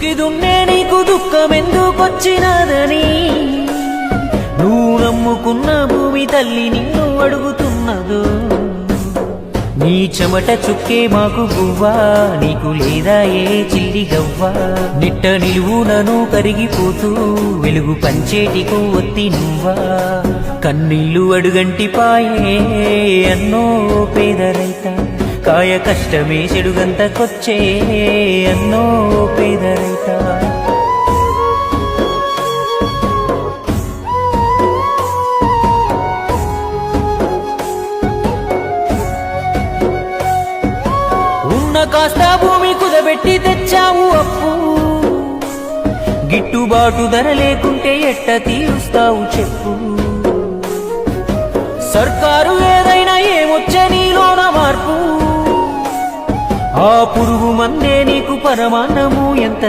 దుక్కి దున్నే నీకు దుఃఖమెందుకొచ్చినదని నువ్వు నమ్ముకున్న భూమి తల్లి నిన్ను అడుగుతున్నదో నీ చెమట చుక్కే మాకు గువ్వా నీకు లేదా ఏ చిల్లి గవ్వా నిట్ట నిలువునను కరిగిపోతూ వెలుగు పంచేటికు ఒత్తి నువ్వా కన్నీళ్లు అడుగంటి పాయే అన్నో పేద రైత కాయ కష్టమే చెడుగంతకొచ్చే అన్నో పేద రైత కాస్త భూమి కుదబెట్టి తెచ్చావు అప్పు గిట్టుబాటు ధర లేకుంటే ఎట్ట తీరుస్తావు చెప్పు సర్కారు ఏదైనా ఏమొచ్చే నీలోన మార్పు ఆ పురుగు మందే నీకు పరమాన్నము ఎంత